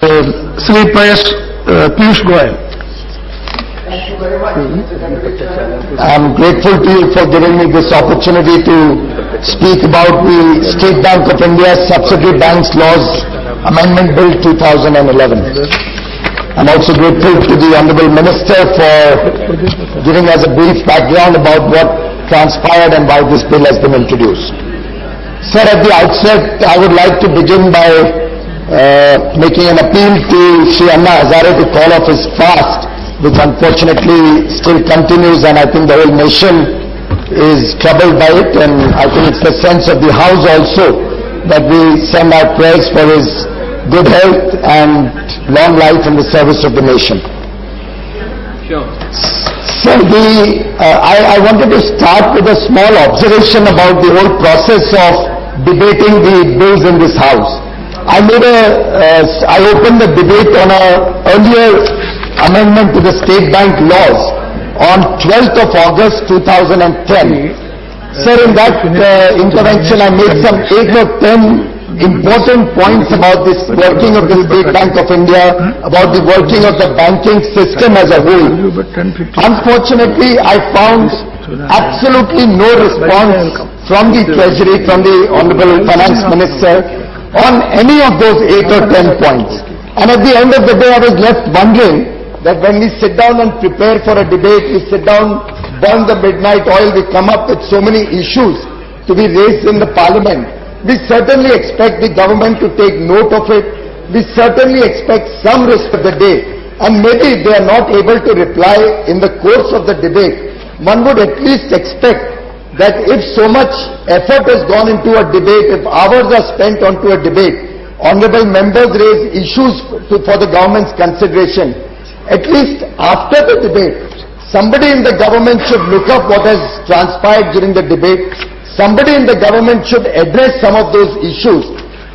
Shri Piyush Goyal. I am grateful to you for giving me this opportunity to speak about the State Bank of India's Subsidiary Banks Laws Amendment Bill 2011. I am also grateful to the Honourable Minister for giving us a brief background about what transpired and why this bill has been introduced. Sir, at the outset, I would like to begin by making an appeal to Shri Anna Hazare to call off his fast, which unfortunately still continues, and I think the whole nation is troubled by it, and I think it's the sense of the House also that we send our prayers for his good health and long life in the service of the nation. Sure. So I wanted to start with a small observation about the whole process of debating the bills in this House. I opened the debate on an earlier amendment to the State Bank laws on 12th of August 2010. Sir, in that intervention I made some 8 or 10 important points about this working of the State Bank of India, about the working of the banking system as a whole. Unfortunately, I found absolutely no response from the Treasury, from the Honourable Finance Minister on any of those 8 or 10 points. And at the end of the day, I was left wondering that when we sit down and prepare for a debate, we sit down, burn the midnight oil, we come up with so many issues to be raised in the Parliament. We certainly expect the government to take note of it. We certainly expect some risk of the day. And maybe they are not able to reply in the course of the debate. One would at least expect that if so much effort has gone into a debate, if hours are spent onto a debate, honourable members raise issues for the government's consideration, at least after the debate, somebody in the government should look up what has transpired during the debate. Somebody in the government should address some of those issues,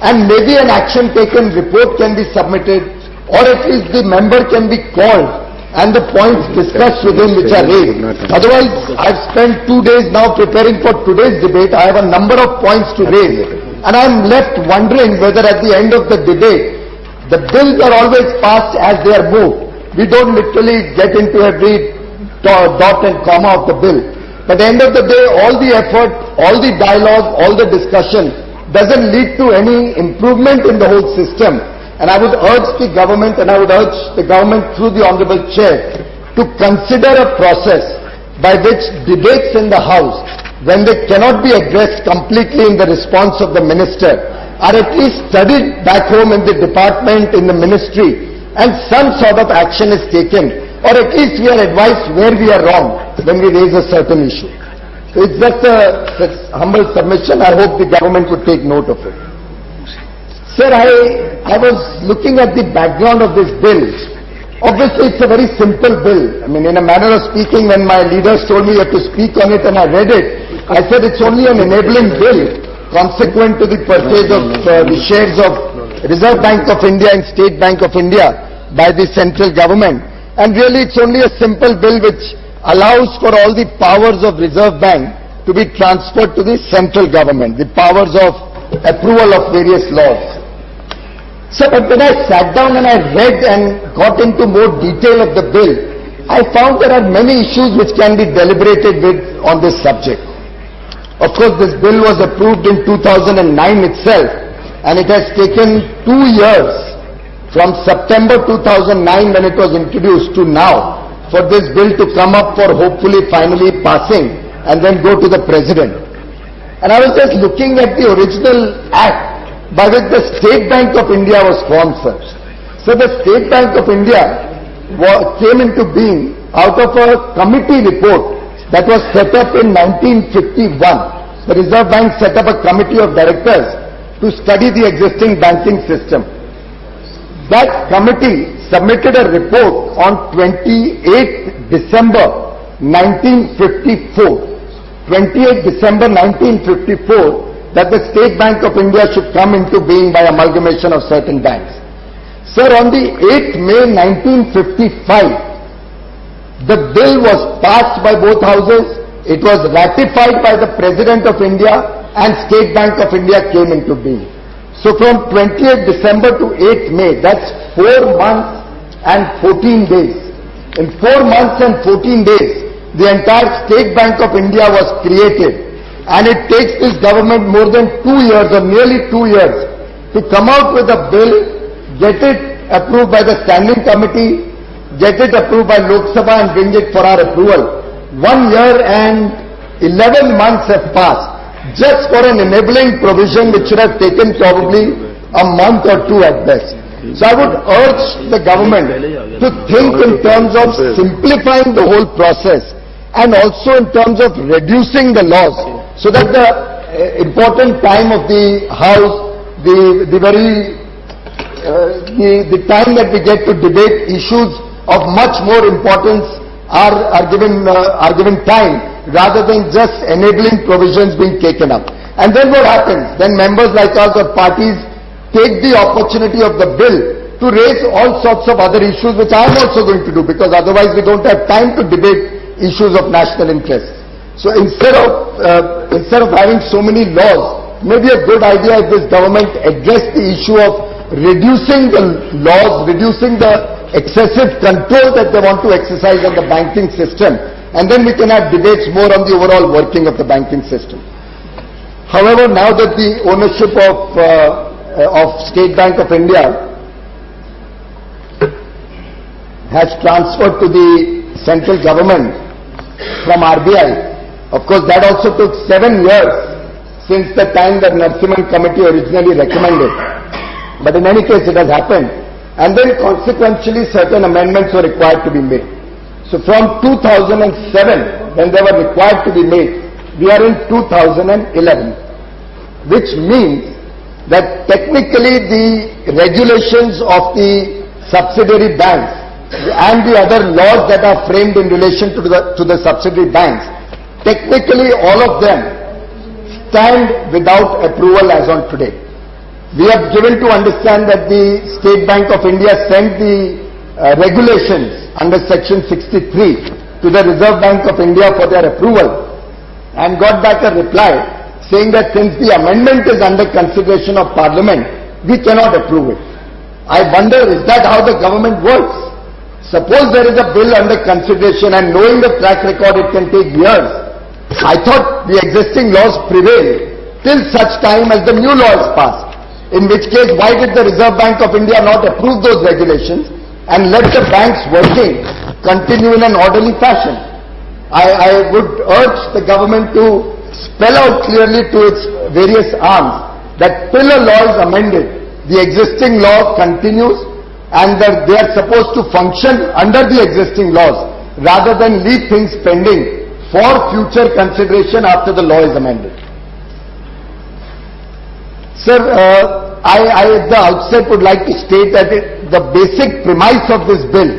and maybe an action taken report can be submitted, or at least the member can be called and the points discussed with him which are raised. Otherwise, I've spent 2 days now preparing for today's debate. I have a number of points to raise, and I'm left wondering whether at the end of the debate, the bills are always passed as they are moved. We don't literally get into every dot and comma of the bill. But at the end of the day, all the effort, all the dialogue, all the discussion doesn't lead to any improvement in the whole system. And I would urge the government, and I would urge the government through the Honourable Chair, to consider a process by which debates in the House, when they cannot be addressed completely in the response of the Minister, are at least studied back home in the department, in the ministry, and some sort of action is taken, or at least we are advised where we are wrong when we raise a certain issue. So it's just a humble submission. I hope the government would take note of it. Sir, I was looking at the background of this bill. Obviously, it's a very simple bill. I mean, in a manner of speaking, when my leaders told me you have to speak on it and I read it, I said it's only an enabling bill consequent to the purchase of the shares of Reserve Bank of India and State Bank of India by the central government. And really it's only a simple bill which allows for all the powers of Reserve Bank to be transferred to the central government, the powers of approval of various laws. So, but when I sat down and I read and got into more detail of the bill, I found there are many issues which can be deliberated with on this subject. Of course, this bill was approved in 2009 itself, and it has taken 2 years from September 2009 when it was introduced to now for this bill to come up for hopefully finally passing and then go to the President. And I was just looking at the original act by which the State Bank of India was formed, sir. So the State Bank of India came into being out of a committee report that was set up in 1951. The Reserve Bank set up a committee of directors to study the existing banking system. That committee submitted a report on 28th December 1954. 28th December 1954 that the State Bank of India should come into being by amalgamation of certain banks. Sir, on the 8th May 1955, the bill was passed by both houses, it was ratified by the President of India, and State Bank of India came into being. So from 28th December to 8th May, that's 4 months and 14 days. In 4 months and 14 days, the entire State Bank of India was created. And it takes this government more than 2 years or nearly 2 years to come out with a bill, get it approved by the standing committee, get it approved by Lok Sabha and bring it for our approval. 1 year and 11 months have passed just for an enabling provision which should have taken probably a month or two at best. So I would urge the government to think in terms of simplifying the whole process and also in terms of reducing the laws so that the important time of the House, the time that we get to debate issues of much more importance are given time rather than just enabling provisions being taken up. And then what happens? Then members like us or parties take the opportunity of the bill to raise all sorts of other issues which I am also going to do, because otherwise we don't have time to debate issues of national interest. So instead of having so many laws, maybe a good idea if this government addressed the issue of reducing the laws, reducing the excessive control that they want to exercise on the banking system, and then we can have debates more on the overall working of the banking system. However, now that the ownership of State Bank of India has transferred to the central government from RBI, of course that also took 7 years since the time that Narasimhan committee originally recommended. But in any case it has happened, and then consequentially certain amendments were required to be made. So from 2007, when they were required to be made, we are in 2011, which means that technically the regulations of the subsidiary banks and the other laws that are framed in relation to the subsidiary banks, technically all of them stand without approval as on today. We have given to understand that the State Bank of India sent the regulations under Section 63 to the Reserve Bank of India for their approval and got back a reply saying that since the amendment is under consideration of Parliament, we cannot approve it. I wonder, is that how the government works? Suppose there is a bill under consideration and knowing the track record it can take years. I thought the existing laws prevail till such time as the new law is passed. In which case, why did the Reserve Bank of India not approve those regulations and let the banks working continue in an orderly fashion? I would urge the government to spell out clearly to its various arms that till a law is amended, the existing law continues and that they are supposed to function under the existing laws rather than leave things pending for future consideration after the law is amended. Sir, I at the outset would like to state that the basic premise of this bill,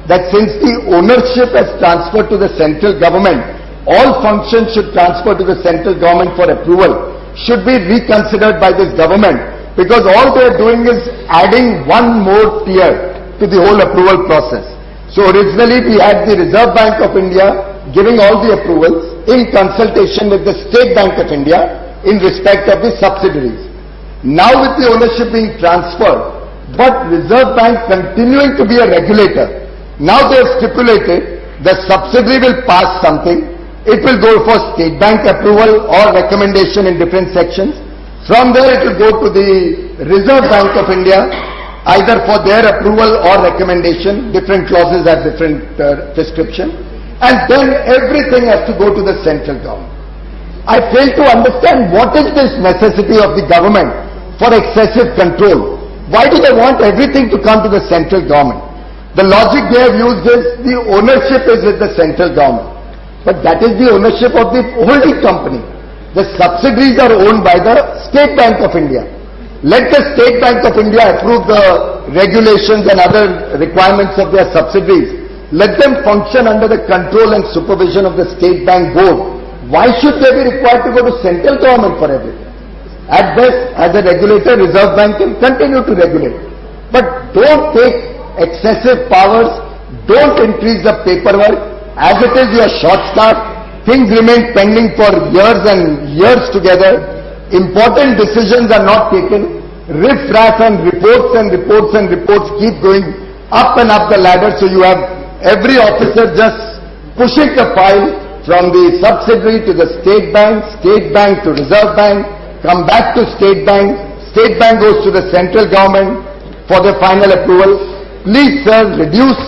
that since the ownership has transferred to the central government, all functions should transfer to the central government for approval, should be reconsidered by this government, because all they are doing is adding one more tier to the whole approval process. So originally we had the Reserve Bank of India giving all the approvals in consultation with the State Bank of India in respect of the subsidiaries. Now with the ownership being transferred, but Reserve Bank continuing to be a regulator, now they have stipulated the subsidiary will pass something, it will go for State Bank approval or recommendation in different sections. From there it will go to the Reserve Bank of India, either for their approval or recommendation, different clauses have different prescription, and then everything has to go to the central government. I fail to understand what is this necessity of the government for excessive control. Why do they want everything to come to the central government? The logic they have used is the ownership is with the central government. But that is the ownership of the holding company. The subsidiaries are owned by the State Bank of India. Let the State Bank of India approve the regulations and other requirements of their subsidiaries. Let them function under the control and supervision of the State Bank Board. Why should they be required to go to central government for everything? At best, as a regulator, Reserve Bank can continue to regulate. But don't take excessive powers, don't increase the paperwork. As it is, you are short-staffed, things remain pending for years and years together, important decisions are not taken, riff-raff and reports and reports and reports keep going up and up the ladder, so you have every officer just pushing the file from the subsidiary to the state bank to Reserve Bank, come back to state bank goes to the central government for the final approval. Please, sir, reduce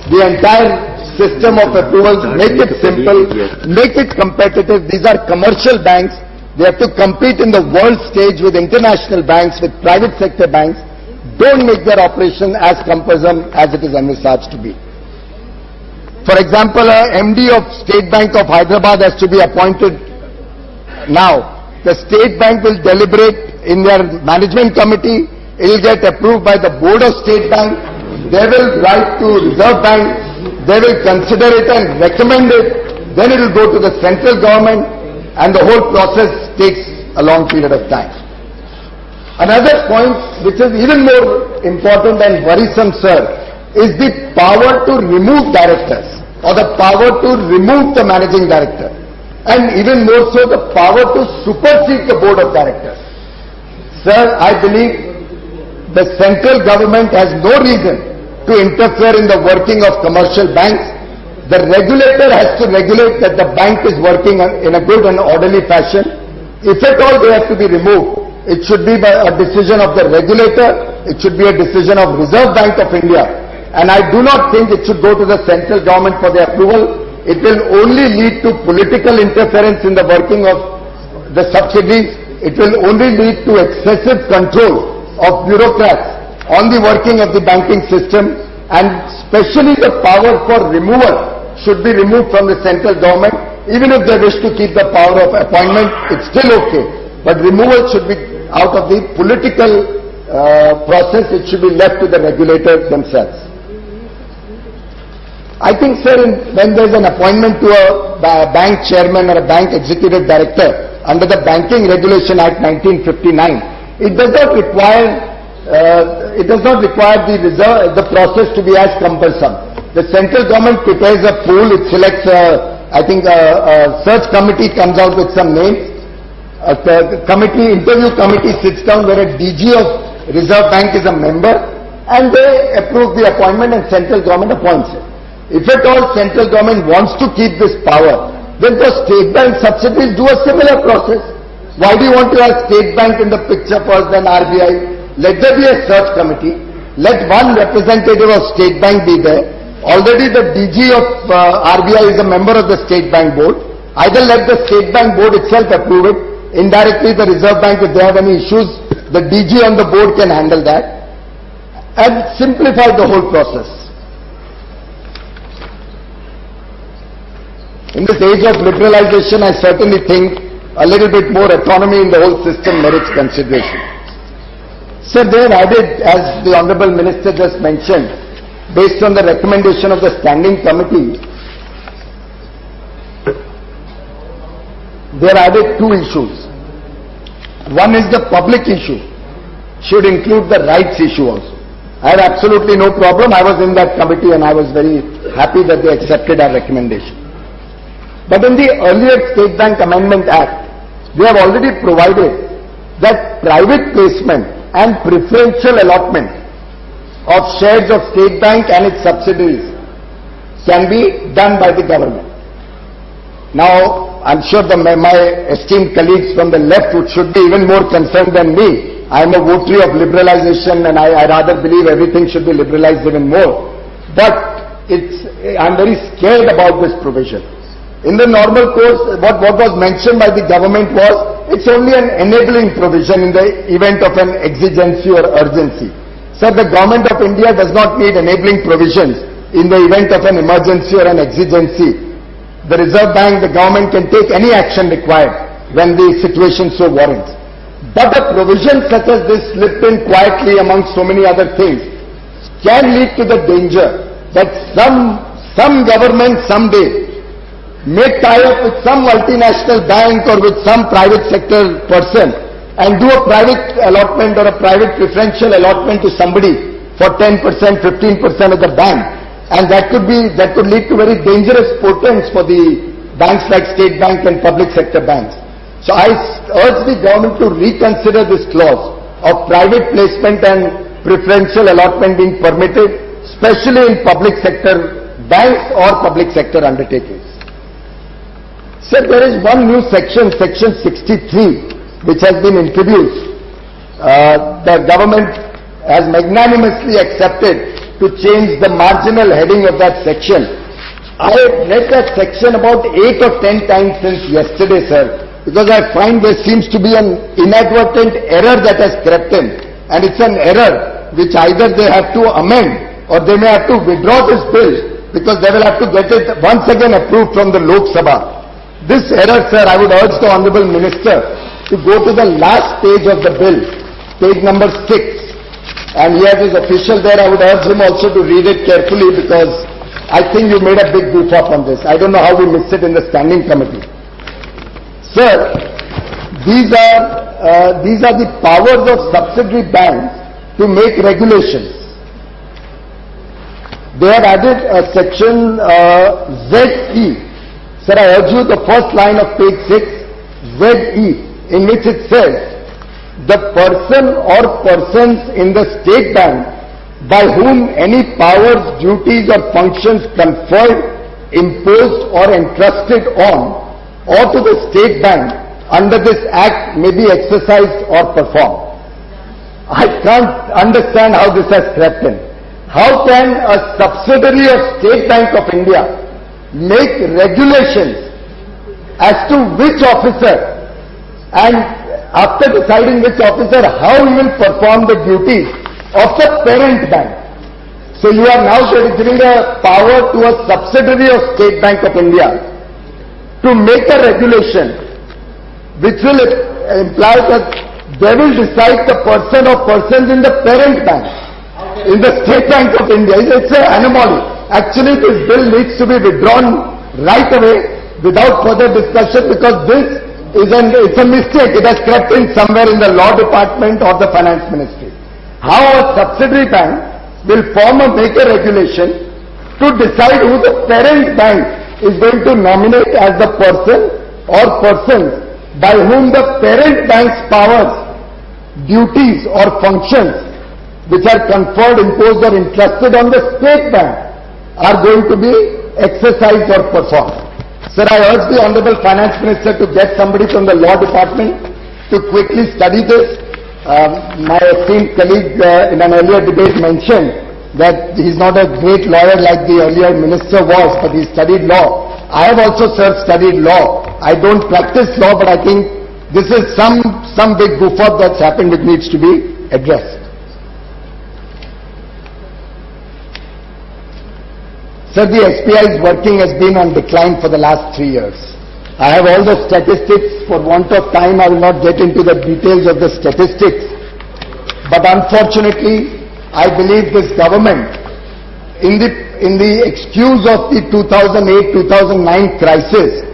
the entire system of approvals, make it simple, make it competitive. These are commercial banks. They have to compete in the world stage with international banks, with private sector banks. Don't make their operation as cumbersome as it is envisaged to be. For example, a MD of State Bank of Hyderabad has to be appointed now. The State Bank will deliberate in their management committee. It will get approved by the board of State Bank. They will write to Reserve Bank. They will consider it and recommend it. Then it will go to the central government, and the whole process takes a long period of time. Another point which is even more important and worrisome, sir, is the power to remove directors or the power to remove the managing director, and even more so the power to supersede the board of directors. Sir, I believe the central government has no reason to interfere in the working of commercial banks. The regulator has to regulate that the bank is working in a good and orderly fashion. If at all they have to be removed, it should be by a decision of the regulator, it should be a decision of Reserve Bank of India. And I do not think it should go to the central government for their approval. It will only lead to political interference in the working of the subsidiaries. It will only lead to excessive control of bureaucrats on the working of the banking system, and especially the power for removal should be removed from the central government. Even if they wish to keep the power of appointment, it's still okay. But removal should be out of the political process. It should be left to the regulators themselves. I think, sir, when there is an appointment to a bank chairman or a bank executive director under the Banking Regulation Act 1959, it does not require the process to be as cumbersome. The central government prepares a pool. It selects, a search committee comes out with some names. Interview committee sits down where a DG of Reserve Bank is a member, and they approve the appointment and central government appoints it. If at all central government wants to keep this power, then the state bank subsidiaries do a similar process. Why do you want to have state bank in the picture first, then RBI? Let there be a search committee. Let one representative of state bank be there. Already the DG of RBI is a member of the state bank board. Either let the state bank board itself approve it. Indirectly the Reserve Bank, if they have any issues, the DG on the board can handle that. And simplify the whole process. In this age of liberalization, I certainly think a little bit more autonomy in the whole system merits consideration. Sir, they have added, as the Honorable Minister just mentioned, based on the recommendation of the Standing Committee, they have added two issues. One is the public issue, should include the rights issue also. I have absolutely no problem. I was in that committee and I was very happy that they accepted our recommendation. But in the earlier State Bank Amendment Act, they have already provided that private placement and preferential allotment of shares of State Bank and its subsidiaries can be done by the government. Now, I'm sure my esteemed colleagues from the left should be even more concerned than me. I am a votary of liberalization, and I rather believe everything should be liberalized even more. But I'm very scared about this provision. In the normal course, what was mentioned by the government was, it's only an enabling provision in the event of an exigency or urgency. Sir, the government of India does not need enabling provisions in the event of an emergency or an exigency. The Reserve Bank, the government can take any action required when the situation so warrants. But a provision such as this slipped in quietly among so many other things can lead to the danger that some government someday may tie up with some multinational bank or with some private sector person and do a private allotment or a private preferential allotment to somebody for 10%, 15% of the bank. And that could lead to very dangerous portents for the banks like State Bank and public sector banks. So I urge the government to reconsider this clause of private placement and preferential allotment being permitted, especially in public sector banks or public sector undertakings. Sir, there is one new section, Section 63, which has been introduced. The government has magnanimously accepted to change the marginal heading of that section. I have read that section about 8 or 10 times since yesterday, sir, because I find there seems to be an inadvertent error that has crept in, and it's an error which either they have to amend or they may have to withdraw this bill, because they will have to get it once again approved from the Lok Sabha. This error, sir, I would urge the Honourable Minister to go to the last page of the bill, page number 6, and he has his official there. I would urge him also to read it carefully, because I think you made a big goof up on this. I don't know how we missed it in the standing committee. Sir, these are the powers of subsidiary banks to make regulations. They have added a section ZE. Sir, I urge you the first line of page 6, ZE, in which it says, the person or persons in the state bank by whom any powers, duties or functions conferred, imposed or entrusted on or to the state bank under this act may be exercised or performed. I can't understand how this has crept in. How can a subsidiary of State Bank of India make regulations as to which officer, and after deciding which officer, how he will perform the duties of the parent bank? So you are now giving a power to a subsidiary of State Bank of India to make a regulation which will imply that they will decide the person or persons in the parent bank, in the State Bank of India. It's an anomaly. Actually, this bill needs to be withdrawn right away without further discussion, because this is it's a mistake. It has crept in somewhere in the Law Department or the Finance Ministry. How a subsidiary bank will make a regulation to decide who the parent bank is going to nominate as the person or persons by whom the parent bank's powers, duties or functions which are conferred, imposed or entrusted on the state bank are going to be exercised or performed. Sir, I urge the Honourable Finance Minister to get somebody from the Law Department to quickly study this. My esteemed colleague in an earlier debate mentioned that he's not a great lawyer like the earlier minister was, but he studied law. I have also, sir, studied law. I don't practice law, but I think this is some big goof up that's happened which needs to be addressed. Sir, the SBI's working has been on decline for the last 3 years. I have all the statistics. For want of time, I will not get into the details of the statistics. But unfortunately, I believe this government, in the excuse of the 2008-2009 crisis,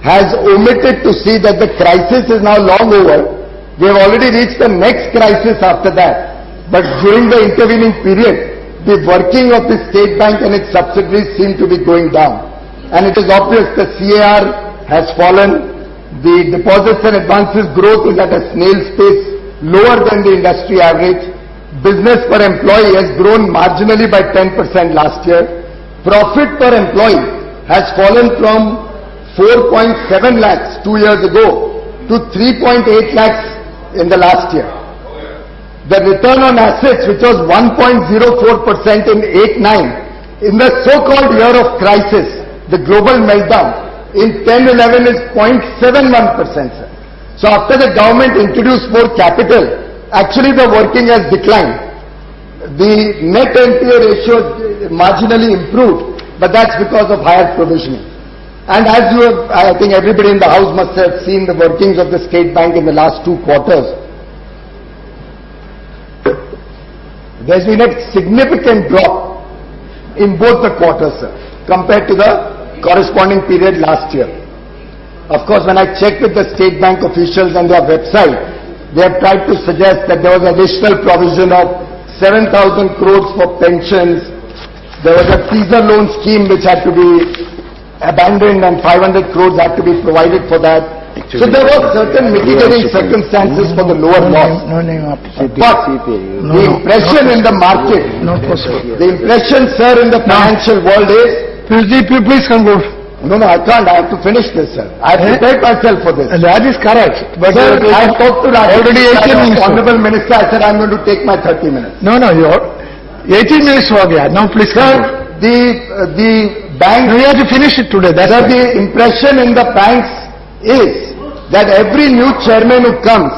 has omitted to see that the crisis is now long over. We have already reached the next crisis after that. But during the intervening period, the working of the State Bank and its subsidiaries seem to be going down. And it is obvious the CAR has fallen, the deposits and advances growth is at a snail's pace, lower than the industry average. Business per employee has grown marginally by 10% last year. Profit per employee has fallen from 4.7 lakhs 2 years ago to 3.8 lakhs in the last year. The return on assets, which was 1.04% in 8-9, in the so-called year of crisis, the global meltdown, in 10-11 is 0.71%, sir. So after the government introduced more capital, actually the working has declined. The net NPA ratio marginally improved, but that's because of higher provisioning. And as you have, I think everybody in the House must have seen the workings of the State Bank in the last 2 quarters. There's been a significant drop in both the quarters, sir, compared to the corresponding period last year. Of course, when I checked with the State Bank officials on their website, they have tried to suggest that there was additional provision of 7,000 crores for pensions. There was a teaser loan scheme which had to be abandoned and 500 crores had to be provided for that. So there were certain mitigating circumstances for the lower loss. No name of But the impression in the market, not possible. the impression, sir, in the financial world is, Please conclude. no, I can't. I have to finish this, sir. I have prepared myself for this. That is correct. But Sir, I spoke to Rajya, already 18 minutes. Honorable Minister. I said I'm going to take my 30 minutes. No, your 18 minutes हो गया. Now please conclude. Sir, the bank. We have to finish it today. That's Sir, why. the impression in the banks is that every new chairman who comes,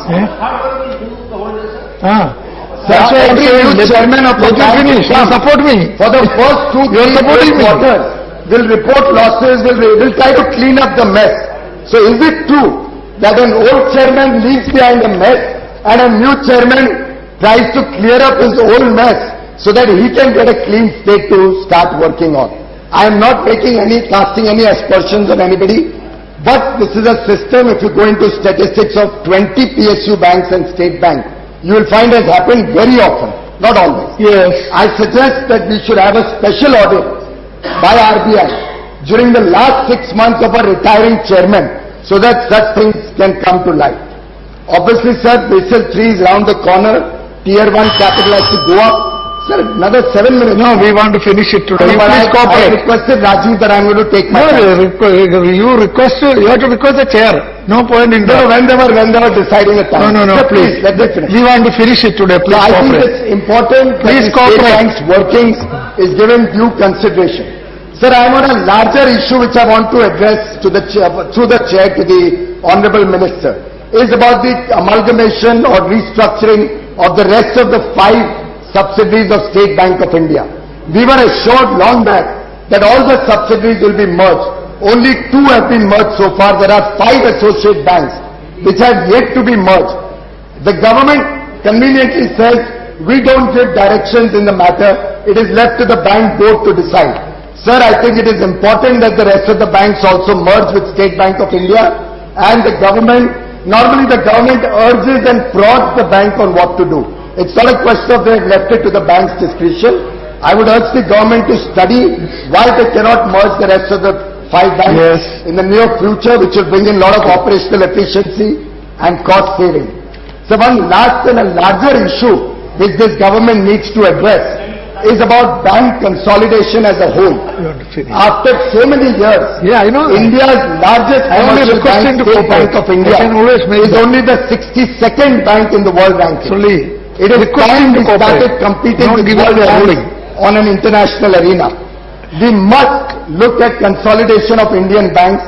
That's why every new chairman of the bank finish. who comes, Support me. for the first 2-3 quarters will report losses, will try to clean up the mess. So is it true that an old chairman leaves behind a mess and a new chairman tries to clear up his old mess so that he can get a clean slate to start working on? I am not casting any aspersions on anybody, but this is a system. If you go into statistics of 20 PSU banks and state bank, you will find has happened very often, not always. Yes. I suggest that we should have a special audit by RBI during the last 6 months of a retiring chairman so that such things can come to light. Obviously, sir, Basel III is around the corner. Tier 1 capital has to go up. Sir, another 7 minutes. No, we want to finish it today. But Please I cooperate. requested Rajiv that I am going to take my time. You have to request the chair. No point in that. No, when they were deciding a time. No, Sir, please. let me finish. We want to finish it today. Please I think cooperate. it's important Please that the state cooperate. bank's workings is given due consideration. Sir, I am on a larger issue which I want to address to the chair, through the chair to the Honorable Minister, is about the amalgamation or restructuring of the rest of the 5 subsidiaries of State Bank of India. We were assured long back that all the subsidiaries will be merged. Only 2 have been merged so far. There are 5 associate banks which have yet to be merged. The government conveniently says, we don't give directions in the matter. It is left to the bank board to decide. Sir, I think it is important that the rest of the banks also merge with State Bank of India, and the government, normally the government urges and prods the bank on what to do. It's not a question of they have left it to the bank's discretion. I would urge the government to study why they cannot merge the rest of the 5 banks in the near future, which will bring in a lot of operational efficiency and cost saving. So one last and a larger issue which this government needs to address is about bank consolidation as a whole. After so many years, India's largest commercial bank, State Bank of India, is only the 62nd bank in the world ranking. It is time we started competing with world banks on an international arena. We must look at consolidation of Indian banks.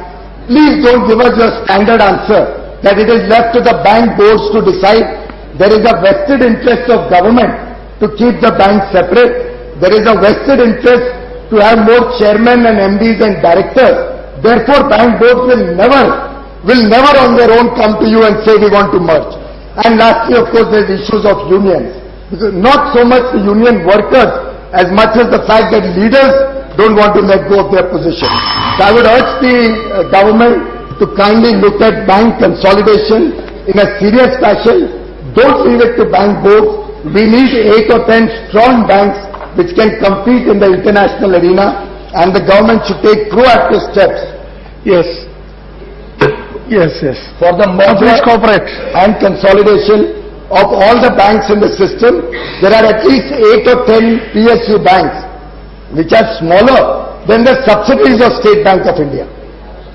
Please don't give us your standard answer that it is left to the bank boards to decide. There is a vested interest of government to keep the banks separate. There is a vested interest to have more chairmen and MDs and directors. Therefore, bank boards will never on their own come to you and say we want to merge. And lastly, of course, there are issues of unions. Because not so much the union workers as much as the fact that leaders don't want to let go of their position. So I would urge the government to kindly look at bank consolidation in a serious fashion. Don't leave it to bank boards. We need 8 or 10 strong banks which can compete in the international arena, and the government should take proactive steps. Yes. For the merger and consolidation of all the banks in the system. There are at least 8 or 10 PSU banks which are smaller than the subsidiaries of State Bank of India.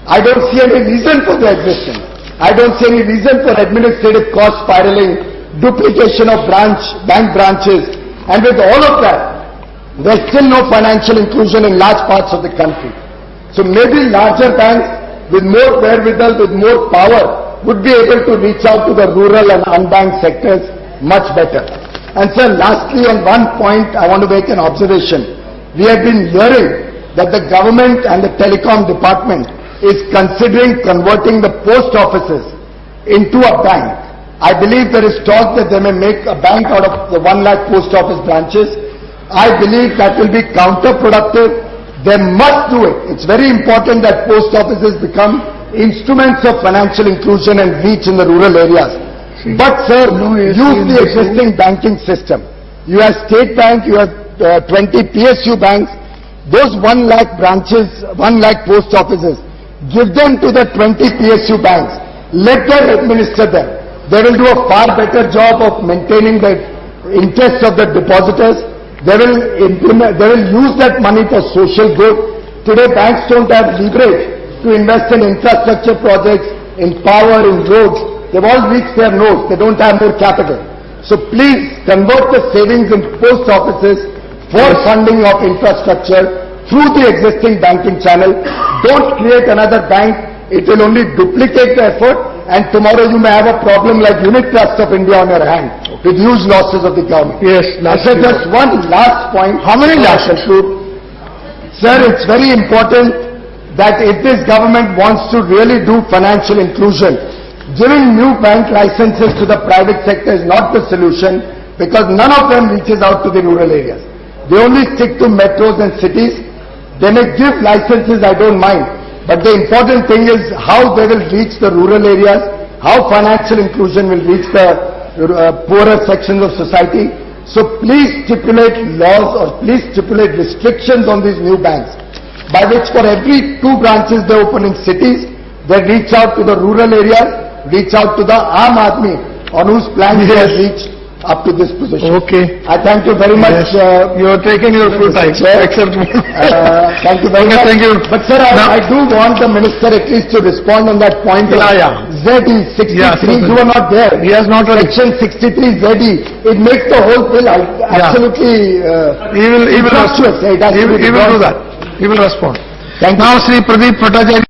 I don't see any reason for their existence. I don't see any reason for administrative cost spiraling, duplication of bank branches, and with all of that, there's still no financial inclusion in large parts of the country. So maybe larger banks with more wherewithal, with more power, would be able to reach out to the rural and unbanked sectors much better. And sir, lastly, on one point, I want to make an observation. We have been hearing that the government and the telecom department is considering converting the post offices into a bank. I believe there is talk that they may make a bank out of the 1 lakh post office branches. I believe that will be counterproductive. They must do it. It's very important that post offices become instruments of financial inclusion and reach in the rural areas. But sir, use the existing banking system. You have State Bank, you have 20 PSU banks. Those 1 lakh branches, 1 lakh post offices, give them to the 20 PSU banks let them administer them. They will do a far better job of maintaining the interests of the depositors. They will use that money for social good. Today banks don't have leverage to invest in infrastructure projects, in power, in roads. They've all reached their nose. They don't have more capital. So please convert the savings in post offices for funding of infrastructure through the existing banking channel. Don't create another bank. It will only duplicate the effort, and tomorrow you may have a problem like Unit Trust of India on your hand with huge losses of the government. Yes, Sir, just one last point. How many lakhs? Sir, it's very important that if this government wants to really do financial inclusion, giving new bank licenses to the private sector is not the solution, because none of them reaches out to the rural areas. They only stick to metros and cities. They may give licenses, I don't mind, but the important thing is how they will reach the rural areas, how financial inclusion will reach the poorer sections of society. So please stipulate laws or please stipulate restrictions on these new banks, by which for every 2 branches they open in cities, they reach out to the rural areas, reach out to the Aam Aadmi on whose plans they have reached up to this position. Okay. I thank you very much. You are taking your full time. Accept. Thank you very much. Thank you. But sir, I do want the minister at least to respond on that point of ZE 63. You were not there. He has not. Section 63 ZE. It makes the whole bill absolutely He will do that. He will respond. Thank you. Now, Sri Pradeep Bhattacharya.